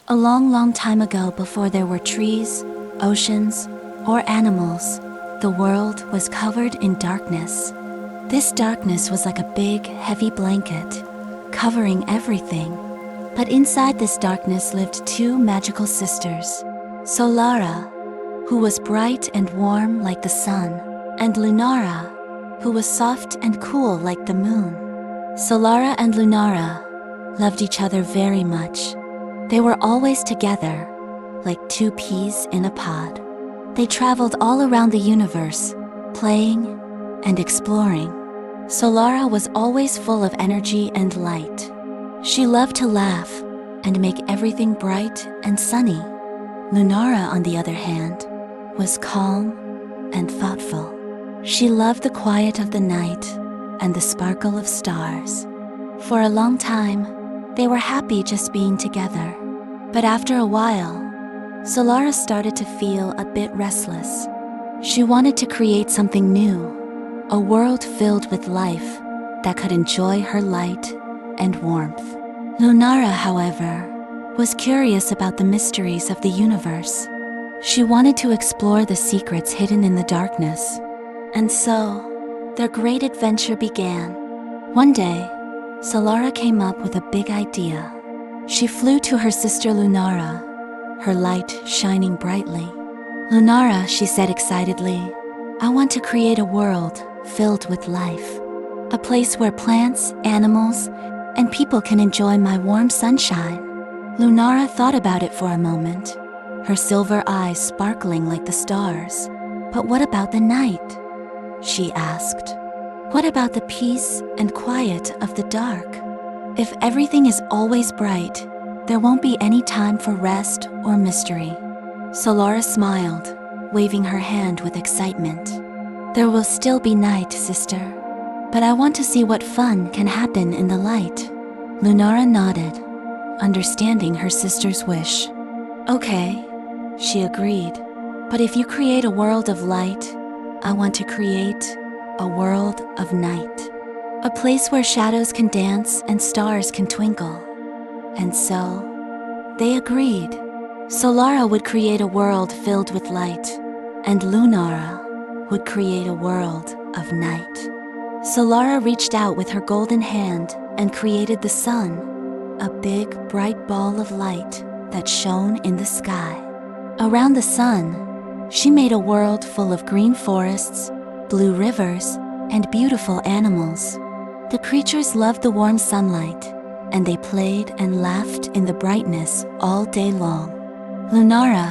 A long, long time ago, before there were trees, oceans, or animals, the world was covered in darkness. This darkness was like a big, heavy blanket, covering everything. But inside this darkness lived two magical sisters, Solara, who was bright and warm like the sun, and Lunara, who was soft and cool like the moon. Solara and Lunara loved each other very much. They were always together, like two peas in a pod. They traveled all around the universe, playing and exploring. Solara was always full of energy and light. She loved to laugh and make everything bright and sunny. Lunara, on the other hand, was calm and thoughtful. She loved the quiet of the night and the sparkle of stars. For a long time, they were happy just being together. But after a while, Solara started to feel a bit restless. She wanted to create something new, a world filled with life that could enjoy her light and warmth. Lunara, however, was curious about the mysteries of the universe. She wanted to explore the secrets hidden in the darkness. And so, their great adventure began. One day, Solara came up with a big idea. She flew to her sister Lunara, her light shining brightly. "Lunara," she said excitedly, "I want to create a world filled with life. A place where plants, animals, and people can enjoy my warm sunshine." Lunara thought about it for a moment, her silver eyes sparkling like the stars. "But what about the night?" she asked. "What about the peace and quiet of the dark? If everything is always bright, there won't be any time for rest or mystery." Solara smiled, waving her hand with excitement. "There will still be night, sister, but I want to see what fun can happen in the light." Lunara nodded, understanding her sister's wish. "Okay," she agreed, "but if you create a world of light, I want to create a world of night. A place where shadows can dance and stars can twinkle." And so, they agreed. Solara would create a world filled with light, and Lunara would create a world of night. Solara reached out with her golden hand and created the sun, a big, bright ball of light that shone in the sky. Around the sun, she made a world full of green forests, blue rivers, and beautiful animals. The creatures loved the warm sunlight, and they played and laughed in the brightness all day long. Lunara,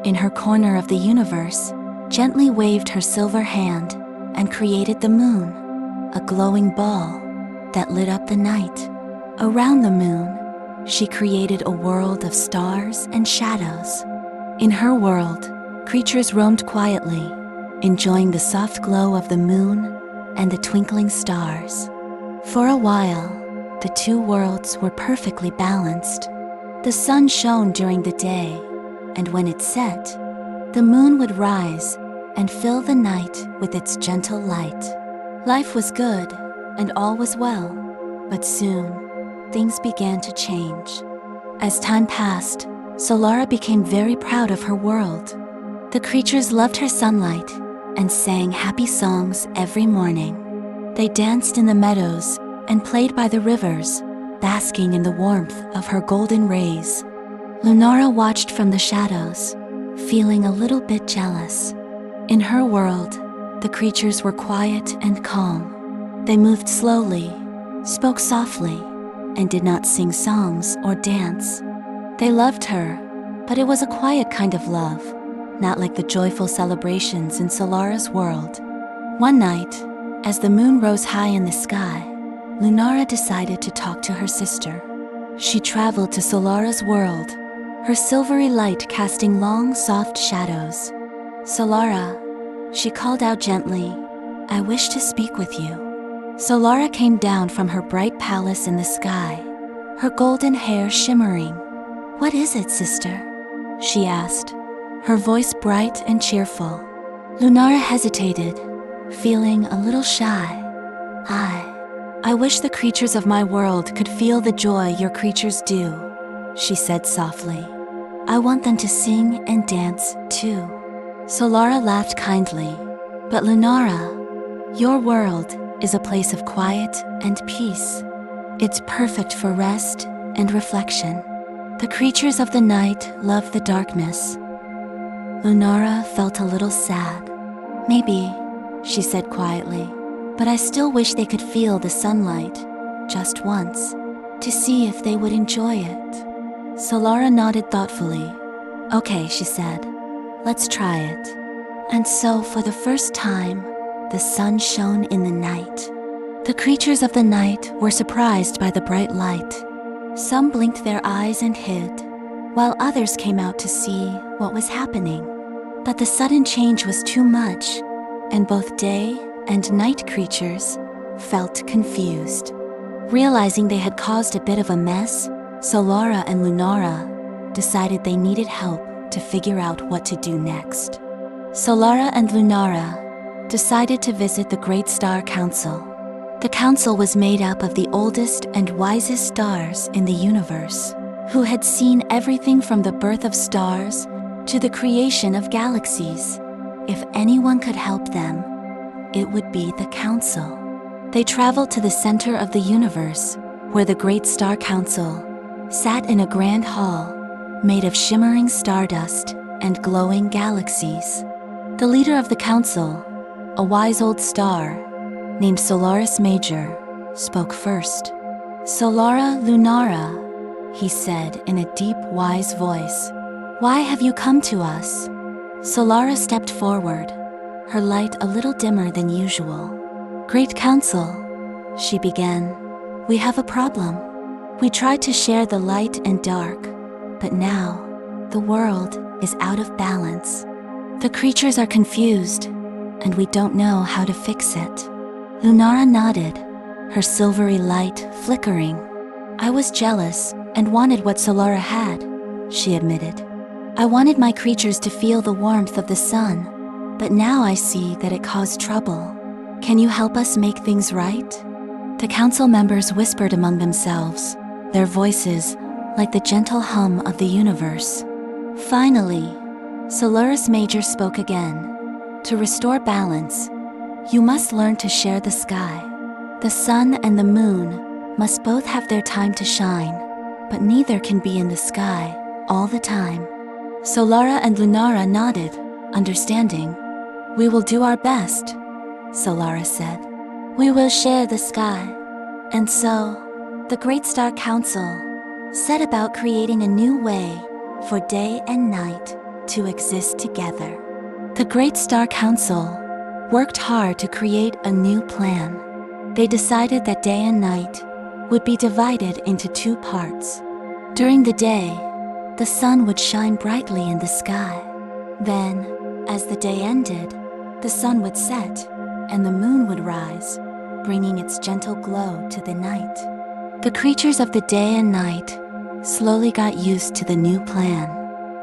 in her corner of the universe, gently waved her silver hand and created the moon, a glowing ball that lit up the night. Around the moon, she created a world of stars and shadows. In her world, creatures roamed quietly, enjoying the soft glow of the moon and the twinkling stars. For a while, the two worlds were perfectly balanced. The sun shone during the day, and when it set, the moon would rise and fill the night with its gentle light. Life was good, and all was well, but soon, things began to change. As time passed, Solara became very proud of her world. The creatures loved her sunlight and sang happy songs every morning. They danced in the meadows and played by the rivers, basking in the warmth of her golden rays. Lunara watched from the shadows, feeling a little bit jealous. In her world, the creatures were quiet and calm. They moved slowly, spoke softly, and did not sing songs or dance. They loved her, but it was a quiet kind of love, not like the joyful celebrations in Solara's world. One night, as the moon rose high in the sky, Lunara decided to talk to her sister. She traveled to Solara's world, her silvery light casting long, soft shadows. "Solara," she called out gently, "I wish to speak with you." Solara came down from her bright palace in the sky, her golden hair shimmering. "What is it, sister?" she asked, her voice bright and cheerful. Lunara hesitated, feeling a little shy. I wish the creatures of my world could feel the joy your creatures do. she said softly. I want them to sing and dance too. Solara laughed kindly. But Lunara, your world is a place of quiet and peace. It's perfect for rest and reflection. The creatures of the night love the darkness. Lunara felt a little sad. Maybe, she said quietly, but I still wish they could feel the sunlight, just once, to see if they would enjoy it. Solara nodded thoughtfully. Okay, she said, let's try it. And so, for the first time, the sun shone in the night. The creatures of the night were surprised by the bright light. Some blinked their eyes and hid, while others came out to see what was happening. But the sudden change was too much, and both day and night creatures felt confused. Realizing they had caused a bit of a mess, Solara and Lunara decided they needed help to figure out what to do next. Solara and Lunara decided to visit the Great Star Council. The council was made up of the oldest and wisest stars in the universe, who had seen everything from the birth of stars to the creation of galaxies. If anyone could help them, it would be the council. They traveled to the center of the universe, where the Great Star Council sat in a grand hall made of shimmering stardust and glowing galaxies. The leader of the council, a wise old star named Solaris Major, spoke first. Solara Lunara, he said in a deep, wise voice, why have you come to us? Solara stepped forward, her light a little dimmer than usual. Great Council, she began, we have a problem. We tried to share the light and dark, but now the world is out of balance. The creatures are confused, and we don't know how to fix it. Lunara nodded, her silvery light flickering. I was jealous and wanted what Solara had, she admitted. I wanted my creatures to feel the warmth of the sun, but now I see that it caused trouble. Can you help us make things right? The council members whispered among themselves, their voices like the gentle hum of the universe. Finally, Solaris Major spoke again. To restore balance, you must learn to share the sky. The sun and the moon must both have their time to shine, but neither can be in the sky all the time. Solara and Lunara nodded, understanding. We will do our best, Solara said. We will share the sky. And so, the Great Star Council set about creating a new way for day and night to exist together. The Great Star Council worked hard to create a new plan. They decided that day and night would be divided into two parts. During the day, the sun would shine brightly in the sky. Then, as the day ended, the sun would set and the moon would rise, bringing its gentle glow to the night. The creatures of the day and night slowly got used to the new plan.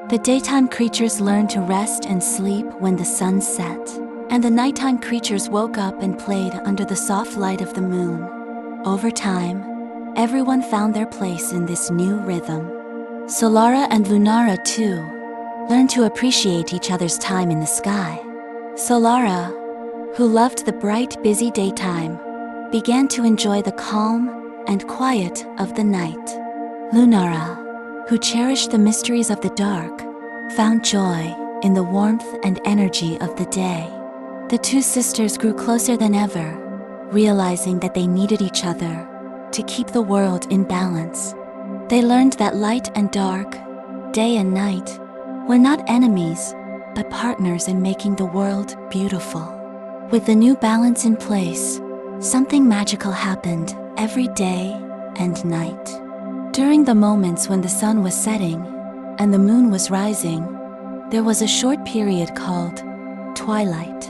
The daytime creatures learned to rest and sleep when the sun set, and the nighttime creatures woke up and played under the soft light of the moon. Over time, everyone found their place in this new rhythm. Solara and Lunara, too, learned to appreciate each other's time in the sky. Solara, who loved the bright, busy daytime, began to enjoy the calm and quiet of the night. Lunara, who cherished the mysteries of the dark, found joy in the warmth and energy of the day. The two sisters grew closer than ever, realizing that they needed each other to keep the world in balance. They learned that light and dark, day and night, were not enemies, but partners in making the world beautiful. With the new balance in place, something magical happened every day and night. During the moments when the sun was setting and the moon was rising, there was a short period called twilight.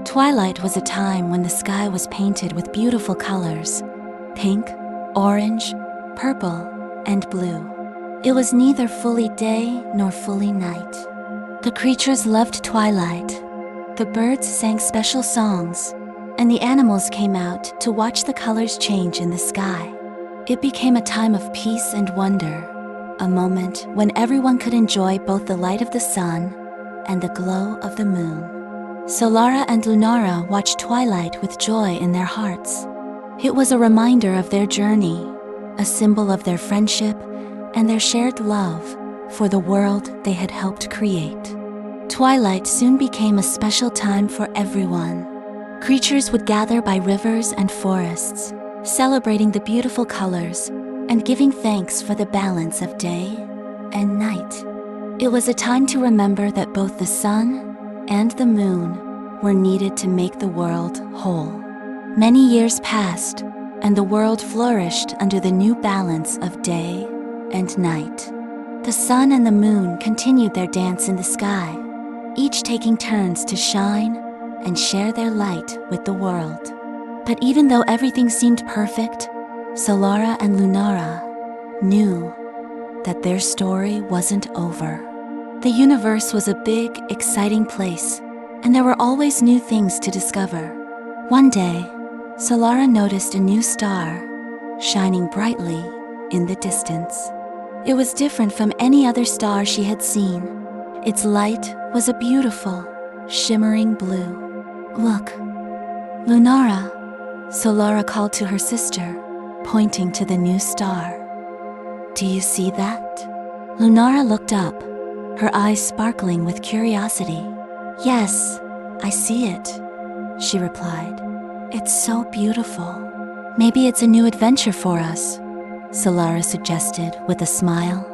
Twilight was a time when the sky was painted with beautiful colors: pink, orange, purple, and blue. It was neither fully day nor fully night. The creatures loved twilight. The birds sang special songs, and the animals came out to watch the colors change in the sky. It became a time of peace and wonder, a moment when everyone could enjoy both the light of the sun and the glow of the moon. Solara and Lunara watched twilight with joy in their hearts. It was a reminder of their journey, a symbol of their friendship and their shared love for the world they had helped create. Twilight soon became a special time for everyone. Creatures would gather by rivers and forests, celebrating the beautiful colors and giving thanks for the balance of day and night. It was a time to remember that both the sun and the moon were needed to make the world whole. Many years passed, and the world flourished under the new balance of day and night. The sun and the moon continued their dance in the sky, each taking turns to shine and share their light with the world. But even though everything seemed perfect, Solara and Lunara knew that their story wasn't over. The universe was a big, exciting place, and there were always new things to discover. One day, Solara noticed a new star shining brightly in the distance. It was different from any other star she had seen. Its light was a beautiful, shimmering blue. "Look, Lunara," Solara called to her sister, pointing to the new star. "Do you see that?" Lunara looked up, her eyes sparkling with curiosity. "Yes, I see it," she replied. "It's so beautiful." "Maybe it's a new adventure for us," Solara suggested with a smile.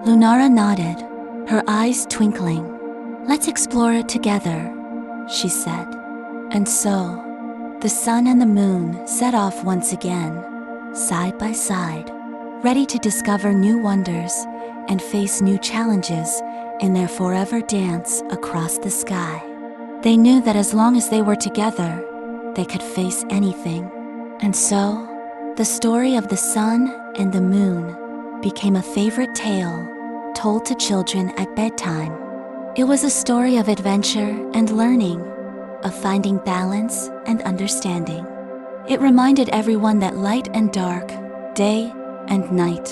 Lunara nodded, her eyes twinkling. "Let's explore it together," she said. And so, the sun and the moon set off once again, side by side, ready to discover new wonders and face new challenges in their forever dance across the sky. They knew that as long as they were together, they could face anything. And so, the story of the sun and the moon became a favorite tale told to children at bedtime. It was a story of adventure and learning, of finding balance and understanding. It reminded everyone that light and dark, day and night,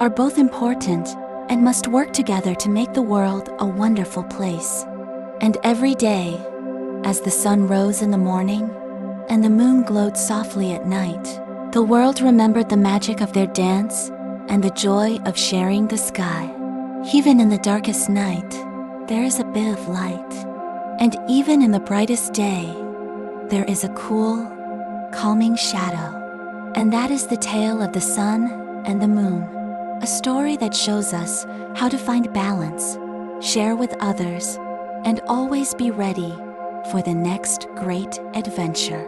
are both important and must work together to make the world a wonderful place. And every day, as the sun rose in the morning and the moon glowed softly at night, the world remembered the magic of their dance and the joy of sharing the sky. Even in the darkest night, there is a bit of light. And even in the brightest day, there is a cool, calming shadow. And that is the tale of the sun and the moon, a story that shows us how to find balance, share with others, and always be ready for the next great adventure.